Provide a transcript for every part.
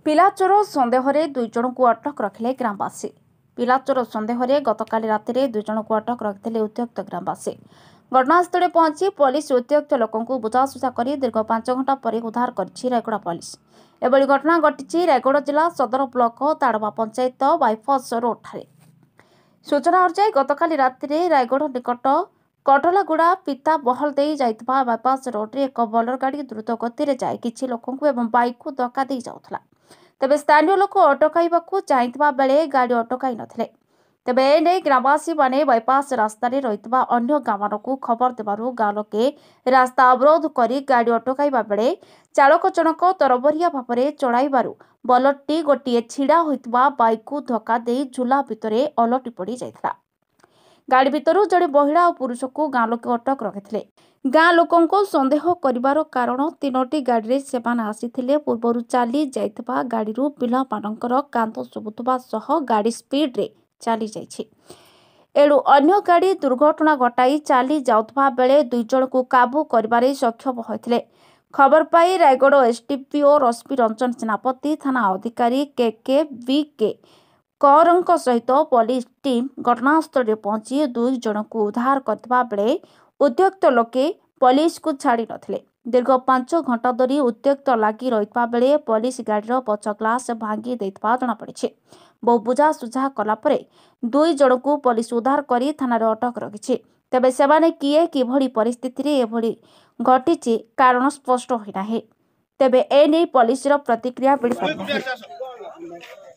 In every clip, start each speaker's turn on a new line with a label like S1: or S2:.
S1: ପିଲାଚୋର ସନ୍ଦେହରେ 2 ଜଣଙ୍କୁ ଅଟକ ରଖିଲେ ଗ୍ରାମବାସୀ। ପିଲାଚୋର ସନ୍ଦେହରେ ଗତକାଲି ରାତିରେ 2 ଜଣଙ୍କୁ ଅଟକ ରଖିଥିଲେ ଉତ୍ତ୍ୟକ୍ତ ଗ୍ରାମବାସୀ। ଘଟଣାସ୍ଥଳରେ ପହଞ୍ଚି ପୋଲିସ ଉତ୍ତ୍ୟକ୍ତ ଲୋକଙ୍କୁ ବୁଝାସୁଝା କରି ଦୀର୍ଘ 5 ଘଣ୍ଟା ପରେ ଉଦ୍ଧାର କରିଛି ରାୟଗଡ଼ା ପୋଲିସ। ଏଭଳି ଘଟଣା ଘଟିଛି ରାୟଗଡ଼ା ଜିଲ୍ଲା ସଦର ବ୍ଲକ ତାଡ଼ମା ପଞ୍ଚାୟତ ବାଇପାସ ରୋଡଠାରେ। ସୂଚନା ଅନୁଯାୟୀ ଗତକାଲି ରାତିରେ ରାୟଗଡ଼ା ନିକଟ କଟଲାଗୁଡ଼ା ପିତା ବହଲ ଦେଇ ଯାଇଥିବା ବାଇପାସ ରୋଡରେ ଏକ ବୋଲେରୋ ଗାଡ଼ି ଦ୍ରୁତ ଗତିରେ ଯାଇ କିଛି ଲୋକଙ୍କୁ ଏବଂ ବାଇକକୁ ଧକ୍କା ଦେଇ ଯାଉଥିଲା। ତେବେ ସ୍ଥାନୀୟ ଲୋକ ଅଟକାଇବାକୁ ଚାହିଁଥିବା ବେଳେ ଗାଡ଼ି ଅଟକାଇ ନଥିଲେ। ତେବେ ଏନେଇ ଗ୍ରାମବାସୀମାନେ ବାଇପାସ ରାସ୍ତାରେ ରହିଥିବା ଅନ୍ୟ ଗାଁମାନଙ୍କୁ ଖବର ଦେବାରୁ ଗାଁ ଲୋକେ ରାସ୍ତା ଅବରୋଧ କରି ଗାଡ଼ି ଅଟକାଇବା ବେଳେ ଚାଳକ ଜଣକ ତରବରିଆ ଭାବରେ ଚଳାଇବାରୁ ବୋଲେରୋଟି ଗୋଟିଏ ଛିଡ଼ା ହୋଇଥିବା ବାଇକକୁ ଧକ୍କା ଦେଇ ଝୁଲା ଭିତରେ ଓଲଟି ପଡ଼ି ଯାଇଥିଲା। ଗାଡ଼ି ଭିତରୁ ଜଣେ ମହିଳା ଓ ପୁରୁଷକୁ ଗାଁ ଲୋକେ ଅଟକ ରଖିଥିଲେ। ଗାଁ ଲୋକଙ୍କୁ ସନ୍ଦେହ କରିବାର କାରଣ 3ଟି ଗାଡ଼ିରେ ସେମାନେ ଆସିଥିଲେ। ପୂର୍ବରୁ ଚାଲି ଯାଇଥିବା ଗାଡ଼ିରୁ ପିଲାମାନଙ୍କର କାନ୍ଦ ଶୁଭୁଥିବା ସହ ଗାଡ଼ି ସ୍ପିଡ୍ରେ ଚାଲି ଯାଇଛି। ଏଣୁ ଅନ୍ୟ ଗାଡ଼ି ଦୁର୍ଘଟଣା ଘଟାଇ ଚାଲି ଯାଉଥିବା ବେଳେ 2 ଜଣଙ୍କୁ କାବୁ କରିବାରେ ସକ୍ଷମ ହୋଇଥିଲେ। ଖବର ପାଇ ରାୟଗଡ଼ା ଏସ୍ଡିପିଓ ରଶ୍ମି ରଞ୍ଜନ ସେନାପତି, ଥାନା ଅଧିକାରୀ କେ କରଙ୍କ ସହିତ ପୋଲିସ ଟିମ୍ ଘଟଣାସ୍ଥଳରେ ପହଞ୍ଚି 2 ଜଣଙ୍କୁ ଉଦ୍ଧାର କରିଥିବା ବେଳେ ଉତ୍ତ୍ୟକ୍ତ ଲୋକେ ପୋଲିସକୁ ଛାଡ଼ି ନଥିଲେ। ଦୀର୍ଘ 5 ଘଣ୍ଟା ଧରି ଉତ୍ତ୍ୟକ୍ତ ଲାଗି ରହିଥିବା ବେଳେ ପୋଲିସ ଗାଡ଼ିର ପଛ ଗ୍ଲାସ ଭାଙ୍ଗି ଦେଇଥିବା ଜଣାପଡ଼ିଛି। ବହୁ ବୁଝାସୁଝା କଲା ପରେ 2 ଜଣଙ୍କୁ ପୋଲିସ ଉଦ୍ଧାର କରି ଥାନାରେ ଅଟକ ରଖିଛି। ତେବେ ସେମାନେ କିଏ, କିଭଳି ପରିସ୍ଥିତିରେ ଏଭଳି ଘଟିଛି କାରଣ ସ୍ପଷ୍ଟ ହୋଇନାହିଁ। ତେବେ ଏନେଇ ପୋଲିସର ପ୍ରତିକ୍ରିୟା ମିଳିପାରିନାହିଁ।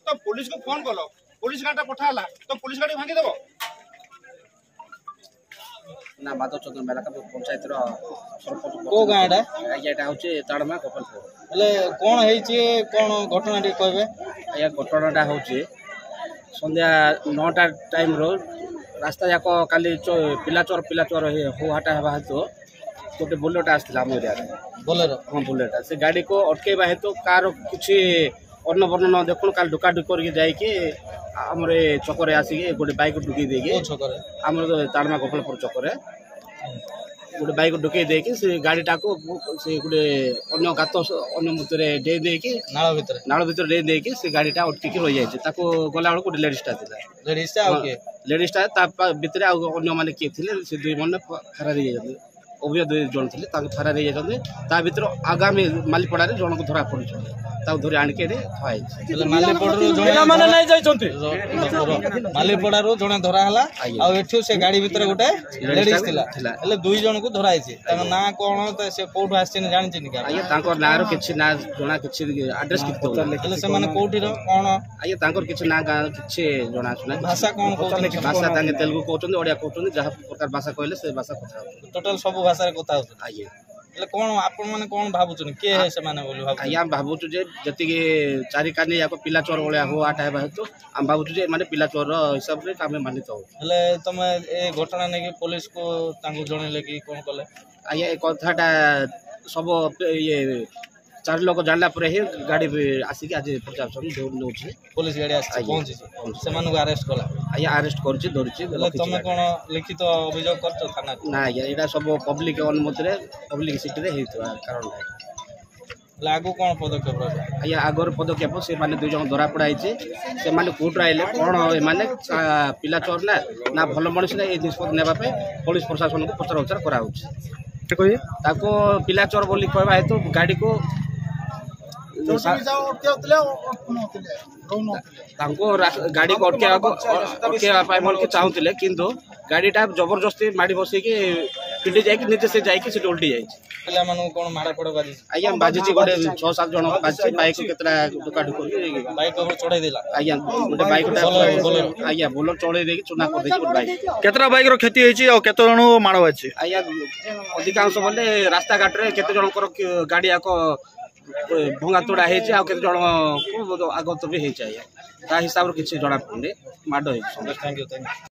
S2: तो पुलिस को फोन कलो, पुलिस गाड़ी पठाला तो पुलिस गाड़ी भांगी देबो
S3: ना माधव चंद्र मेला का पंचायत रो सरपंच
S4: को गाँडा
S3: एटा होचे ताड़मा गोपालपुर।
S4: हेले कोन हेछि कोन घटना टी कहबे?
S3: या घटनाटा होचे संध्या 9टा टाइम रो रास्ता जाक काली पिलाचोर हो हाटा हेबा हेतु गोटे बुलेट आस्थिला हम एरिया रे।
S4: बोलेरो
S3: हां बुलेट से गाड़ी को अटकेबा हेतु कार कुछ अन्न वर्ण न देखुन काल ढुका ढुक करके जाई के हमरे चक्कर आसी के गोटे बाइक ढुकी दे के
S4: छकरे
S3: हमर ताड़मा गोपालपुर चक्कर गोटे बाइक ढुके दे के से गाड़ीटा को से गोटे अन्य गात अन्य मुतरे दे दे के नाळ भीतर दे दे के से गाड़ीटा अटकी के रह जाय ताको गला बेल गोटे लेडीजटा थिला लेडीजटा ता भीतर अन्य माने के थिले से 2 मन फरार हो जाय अभिया 2 जन थिले ता फरार हो जाय ता भीतर आगामी मालीपड़ा रे जन को धरा पड़ी ताऊ धरी आणके रे थाय
S4: मालीपड़ा माने नै जाय छथि मालीपड़ा रो जने धरा हला आ एठियो से गाड़ी भीतर गोटे लेडीज थिला हले 2 जन को धरा आइছে ताका ना कोन त से कोठ आछिन जानि छिन का
S3: आया तांकर ना रो किछि ना जणा किछि एड्रेस किछि
S4: हले से माने कोठी रो कोन
S3: आया तांकर किछि ना किछि जणा सुना
S4: भाषा कोन कहउछन
S3: भाषा तांगे तेलुगु कहउछन ओडिया कहउछन जहा प्रकार भाषा कहले से भाषा कथा
S4: टोटल सब भाषा रे कथा होछ।
S3: आया
S4: એટલે કોણ આપણ મને કોણ ભાବୁଛન કે હે ସେମାନେ બોલી ભાବୁ
S3: आया भाबुछु जे जति के चारि काने याको पिला चोर ओळ्या हो आटा हेबा हेतु हम भाबुछु जे माने पिला चोर हिसाब रे कामे मानित हो।
S4: એટલે તમે એ ઘટના ને કે પોલીસ को तांगु जणैले कि कोन कले?
S3: आया ए कथाटा सब ये 4 लोग जानला परे ही गाड़ी आसी के आज प्रशासन दौड़ नउछि
S4: पुलिस गाड़ी आसी पहुंची से मानु अरेस्ट कला।
S3: आया अरेस्ट करछि धरछि
S4: तमे कोन लिखित अभियोग करछ थाना?
S3: ना या एटा सब पब्लिक अनुमति रे पब्लिक सिटी रे हेतु कारण है।
S4: लागू कोन पदक्षेप रहबे?
S3: आया आगर पदक्षेप से माने 2 जन धरा पड़ाई छे से माने कोर्ट आइले कोन ए माने पिला चोर ना भल मनुष्य ना ए निष्पत्ति नेबा पे पुलिस प्रशासन को पचर उच्चार करा होछि कहि ताको पिला चोर बोली कहबा हेतु गाड़ी को गाड़ी को अटके मन के चाहूले किंतु गाड़ीटा जबरदस्ती माड़ी बस पिटी जाए निजे से जाए से उल्टी जाए आज्ञा बाजी गोटे 6-7 जन बाजी बाइक केतरा दुका ढुक
S4: बाइक चढ़ाई देला
S3: आज्ञा गोटे बाइक आज्ञा बोलर चढ़ाई दे चुना कर दे बाइक
S2: केतरा बाइक रो क्षति होइछि और केते जन माड़ अछि
S3: आज्ञा अधिकांश बोले रास्ता घाट रे केते जनकर गाड़ी आको भंगा तोड़ा हेछि आ केते जन को आगत भी हेछि ता हिसाब रो किछि जणा पड़े माड हेछि।
S4: Thank you.